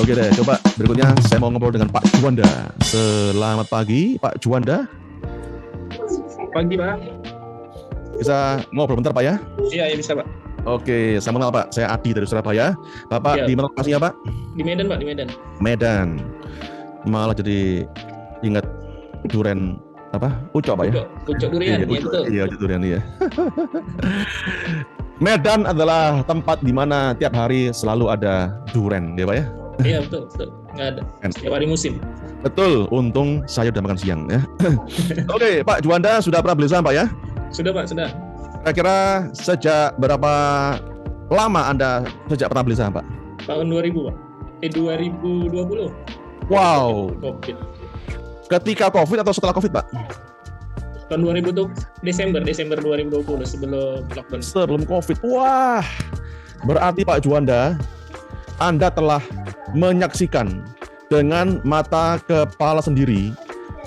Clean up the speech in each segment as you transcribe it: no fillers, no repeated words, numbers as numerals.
Oke deh, coba berikutnya saya mau ngobrol dengan Pak Juanda. Selamat pagi, Pak Juanda. Pagi, Pak. Bisa ngobrol bentar, Pak ya? Iya, bisa, Pak. Oke, saya mengenal Pak. Saya Adi dari Surabaya. Bapak Ya. di mana lokasinya, Pak? Di Medan, Pak, di Medan. Medan. Malah jadi ingat duren apa? Ucok, Pak ya? Ucok durian, Iya, ya betul. Iya, ucok durian iya. Medan adalah tempat di mana tiap hari selalu ada duren, ya Pak ya? Iya, betul, betul. Nggak ada. Setiap hari musim. Betul, untung saya udah makan siang ya. Oke, Pak Juanda sudah pernah beli saham, Pak ya? Sudah, Pak, sudah. Kira-kira sejak berapa lama Anda sejak pernah beli saham, Pak? Tahun 2000, Pak. 2020. Wow. Covid. Ketika Covid atau setelah Covid, Pak? Tahun 2000 tuh Desember 2020 sebelum lockdown. Sebelum Covid. Wah. Berarti Pak Juanda, Anda telah menyaksikan dengan mata kepala sendiri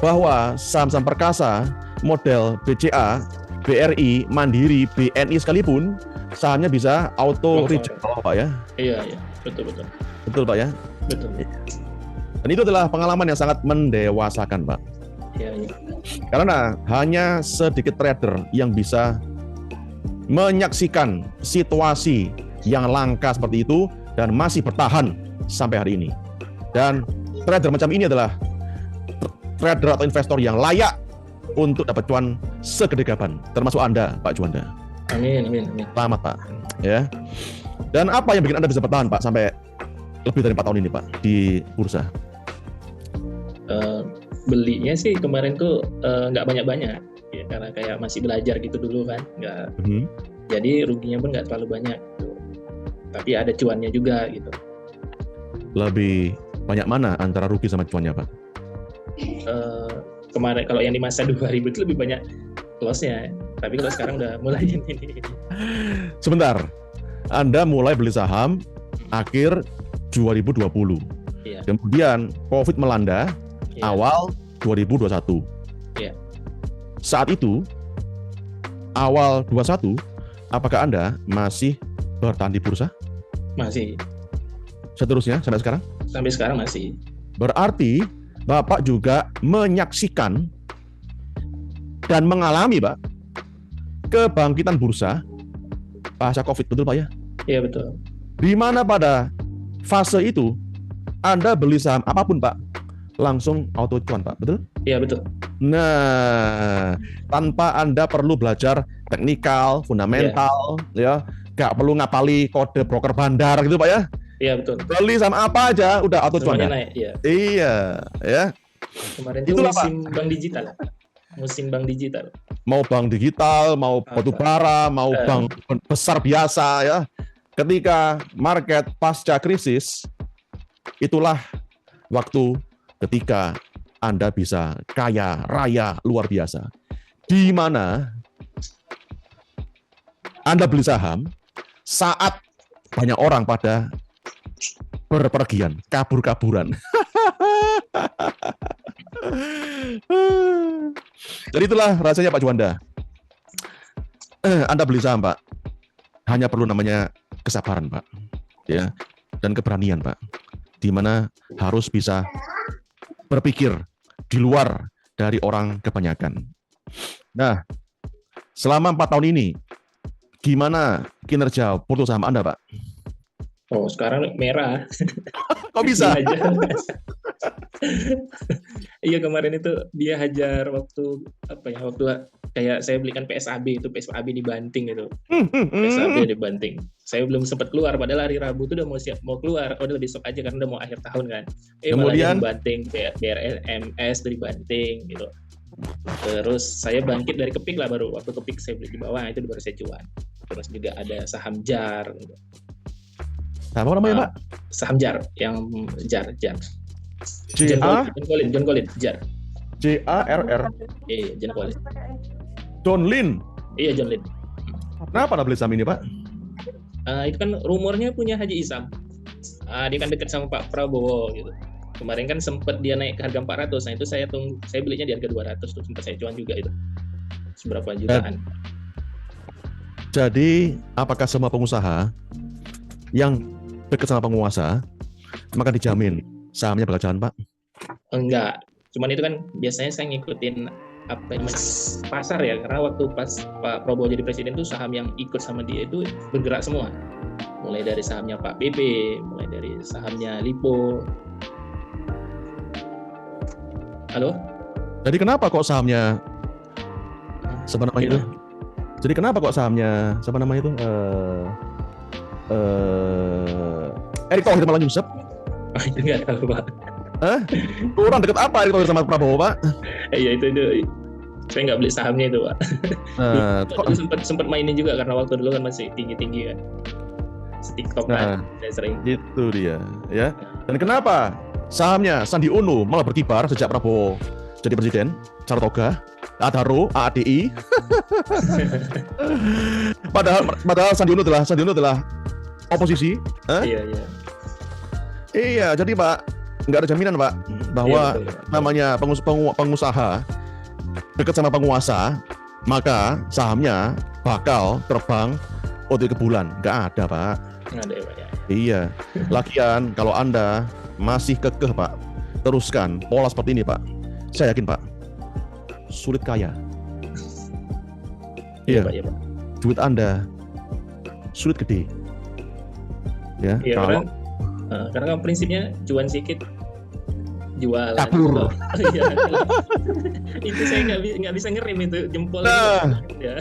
bahwa saham-saham perkasa model BCA, BRI, Mandiri, BNI sekalipun sahamnya bisa auto reject, Pak ya? Iya, betul. Betul, Pak ya? Betul. Dan itu adalah pengalaman yang sangat mendewasakan, Pak. Iya. Karena hanya sedikit trader yang bisa menyaksikan situasi yang langka seperti itu dan masih bertahan sampai hari ini. Dan trader macam ini adalah trader atau investor yang layak untuk dapat cuan segede gaban, termasuk Anda, Pak Juanda. Amin. Selamat, Pak. Ya. Dan apa yang bikin Anda bisa bertahan, Pak, sampai lebih dari 4 tahun ini, Pak, di bursa? Belinya sih kemarin tuh nggak banyak-banyak, ya, karena kayak masih belajar gitu dulu kan, nggak. Jadi ruginya pun nggak terlalu banyak. Gitu. Tapi ada cuannya juga gitu. Lebih banyak mana antara rugi sama cuannya, Pak? Kemarin kalau yang di masa 2000 itu lebih banyak loss-nya. Tapi kalau sekarang udah mulai ini. Sebentar, Anda mulai beli saham akhir 2020. Iya. Kemudian COVID melanda awal 2021. Iya. Saat itu, awal 21, apakah Anda masih bertahan di bursa? Masih. Seterusnya sampai sekarang? Sampai sekarang masih. Berarti Bapak juga menyaksikan dan mengalami, Pak, kebangkitan bursa pasca COVID, betul Pak ya? Iya, betul. Di mana pada fase itu Anda beli saham apapun, Pak, langsung auto cuan, Pak, betul? Iya, betul. Nah, tanpa Anda perlu belajar teknikal, fundamental, ya, nggak perlu ngapali kode broker bandar gitu, Pak ya? Iya, betul. Beli sama apa aja, udah auto cuan. Semuanya naik, iya. Iya, ya. Kemarin itu musim bank digital. Musim bank digital. Mau bank digital, mau batu bara, mau bank besar biasa, ya. Ketika market pasca krisis, itulah waktu ketika Anda bisa kaya raya luar biasa. Di mana Anda beli saham saat banyak orang pada berpergian, kabur-kaburan. Jadi itulah rasanya Pak Juanda. Anda beli saham, Pak, hanya perlu namanya kesabaran, Pak, ya, dan keberanian, Pak, di mana harus bisa berpikir di luar dari orang kebanyakan. Nah, selama 4 tahun ini, gimana kinerja portfolio saham Anda, Pak? Oh, sekarang merah. Kok bisa? Iya, kemarin itu dia hajar waktu kayak saya belikan PSAB dibanting itu. PSAB dibanting. Saya belum sempat keluar, padahal hari Rabu itu udah mau keluar. Udah besok aja karena udah mau akhir tahun kan. Kemudian malah dibanting, BRMS dibanting gitu. Terus saya bangkit dari kepik lah, baru waktu kepik saya beli di bawah, itu baru saya cuan. Terus juga ada saham JAR gitu. Apa namanya, Pak? Saham JAR, yang JAR. JA? John Collins, JAR. JARR. Iya, John Collins. John Lin. Iya, John Lin. Kenapa Anda beli saham ini, Pak? Itu kan rumornya punya Haji Isam. Dia kan dekat sama Pak Prabowo gitu. Kemarin kan sempat dia naik ke harga 400. Nah, itu saya belinya di harga 200 tuh, sempat saya cuan juga itu. Seberapa jutaan. Jadi, apakah semua pengusaha yang dekat sama penguasa maka dijamin sahamnya bakal jalan, Pak. Enggak, cuman itu kan biasanya saya ngikutin apa namanya pasar ya, karena waktu pas Pak Prabowo jadi presiden tuh saham yang ikut sama dia itu bergerak semua, mulai dari sahamnya Pak BB, mulai dari sahamnya Lipo. Halo? Jadi kenapa kok sahamnya siapa namanya itu? Jadi kenapa kok sahamnya siapa namanya itu? Erick Thohir malah nyungsep? Oh, itu nggak tahu Pak. Kurang deket apa Erick Thohir sama Prabowo, Pak? Iya itu saya nggak beli sahamnya itu Pak. Sempat mainin juga karena waktu dulu kan masih tinggi kan. TikTok kan saya sering. Itu dia, ya. Dan kenapa sahamnya Sandi Uno malah berkibar sejak Prabowo jadi presiden? Saratoga, Adaro, AADI. padahal Sandi Uno adalah oposisi. Iya. Iya, jadi Pak, nggak ada jaminan Pak bahwa namanya pengusaha dekat sama penguasa, maka sahamnya bakal terbang OTW ke bulan. Nggak ada Pak. Nggak ada ya Pak ya. Iya. Lagian kalau Anda masih kekeh Pak, teruskan pola seperti ini Pak. Saya yakin Pak, sulit kaya. Iya. Pak, ya, Pak. Duit Anda sulit gede. Ya. Iya, Kalau karena kan prinsipnya cuan sedikit jualan. kabur. Iya. Itu saya nggak bisa ngerim itu jempol. Nah, ya.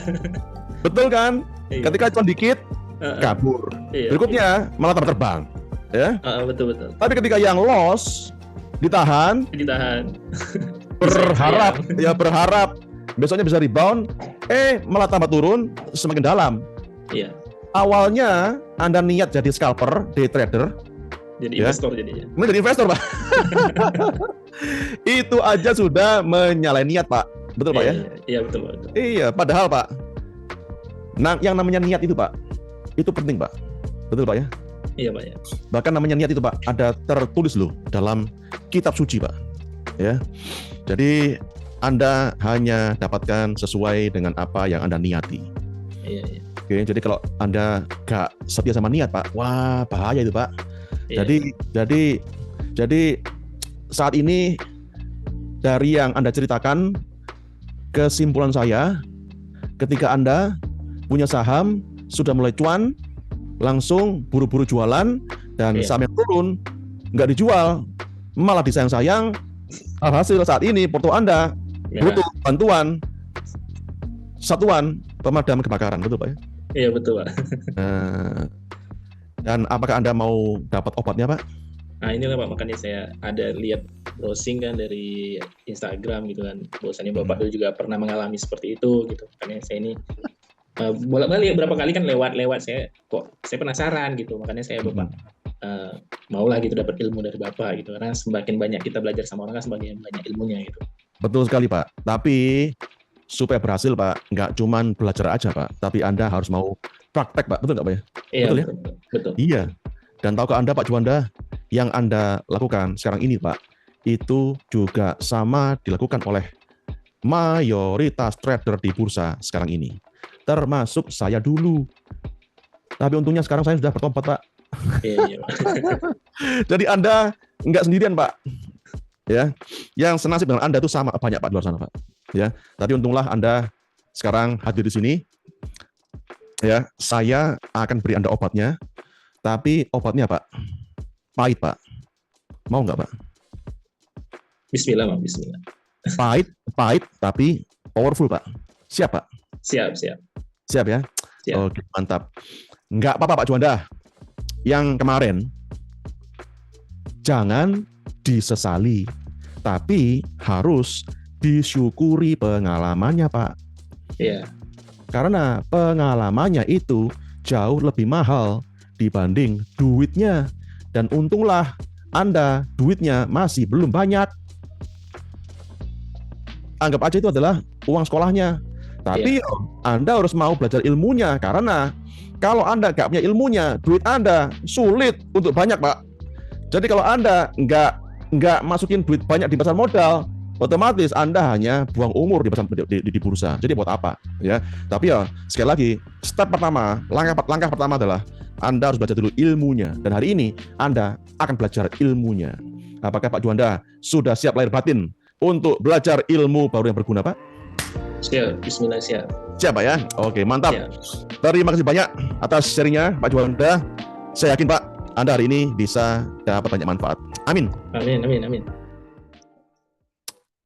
betul kan? Iya. Ketika cuan dikit, kabur. Iya. Berikutnya malah terbang. Ya. Betul. Tapi ketika yang loss ditahan, berharap besoknya bisa rebound, malah tambah turun semakin dalam. Iya. Awalnya Anda niat jadi scalper, day trader, jadi investor jadinya. Menjadi investor, Pak. Itu aja sudah menyalahi niat, Pak. Betul, Pak ya? Iya, betul. Iya, padahal Pak, yang namanya niat itu, Pak, itu penting, Pak. Betul, Pak ya? Iya, Pak ya. Bahkan namanya niat itu, Pak, ada tertulis loh dalam kitab suci, Pak. Ya. Jadi Anda hanya dapatkan sesuai dengan apa yang Anda niati. Iya. Oke, jadi kalau Anda gak setia sama niat, Pak, wah bahaya itu, Pak. Iya. Jadi saat ini dari yang Anda ceritakan, kesimpulan saya, ketika Anda punya saham sudah mulai cuan, langsung buru-buru jualan, dan saham yang turun nggak dijual, malah disayang-sayang. Alhasil saat ini porto Anda butuh bantuan satuan pemadam kebakaran, betul Pak ya? Iya betul Pak. Dan apakah Anda mau dapat obatnya Pak? Nah inilah Pak, makanya saya ada lihat browsing kan dari Instagram gitu kan, bahwasannya Bapak dulu juga pernah mengalami seperti itu gitu. Makanya saya ini bolak-balik berapa kali kan lewat saya penasaran gitu, makanya saya Bapak maulah gitu dapat ilmu dari Bapak gitu, karena semakin banyak kita belajar sama orang kan semakin banyak ilmunya gitu. Betul sekali Pak, tapi supaya berhasil Pak, nggak cuman belajar aja Pak, tapi Anda harus mau praktek Pak, betul nggak Pak ya? Iya, betul ya? Betul. Iya, dan tahukah Anda Pak Juanda, yang Anda lakukan sekarang ini Pak, itu juga sama dilakukan oleh mayoritas trader di bursa sekarang ini, termasuk saya dulu. Tapi untungnya sekarang saya sudah bertobat Pak. Iya. Jadi Anda nggak sendirian Pak. Ya, yang senasib dengan Anda itu sama banyak Pak di luar sana Pak. Ya, tapi untunglah Anda sekarang hadir di sini. Ya, saya akan beri Anda obatnya. Tapi obatnya Pak, pahit Pak. Mau nggak Pak? Bismillah Pak, bismillah. Pahit tapi powerful Pak. Siap Pak? Siap ya? Siap. Oke, mantap. Nggak apa-apa Pak Juanda. Yang kemarin jangan disesali, tapi harus disyukuri pengalamannya Pak. Iya. Karena pengalamannya itu jauh lebih mahal dibanding duitnya. Dan untunglah Anda duitnya masih belum banyak. Anggap aja itu adalah uang sekolahnya. Tapi Anda harus mau belajar ilmunya, karena kalau Anda nggak punya ilmunya, duit Anda sulit untuk banyak Pak. Jadi kalau Anda nggak masukin duit banyak di pasar modal, otomatis Anda hanya buang umur di bursa. Jadi buat apa? Ya. Tapi sekali lagi, langkah pertama adalah Anda harus belajar dulu ilmunya. Dan hari ini Anda akan belajar ilmunya. Apakah Pak Juanda sudah siap lahir batin untuk belajar ilmu baru yang berguna, Pak? Siap, bismillah siap. Siap, Pak ya? Oke, mantap. Siap. Terima kasih banyak atas sharingnya, Pak Juanda. Saya yakin, Pak, Anda hari ini bisa dapat banyak manfaat. Amin. Amin, amin, amin.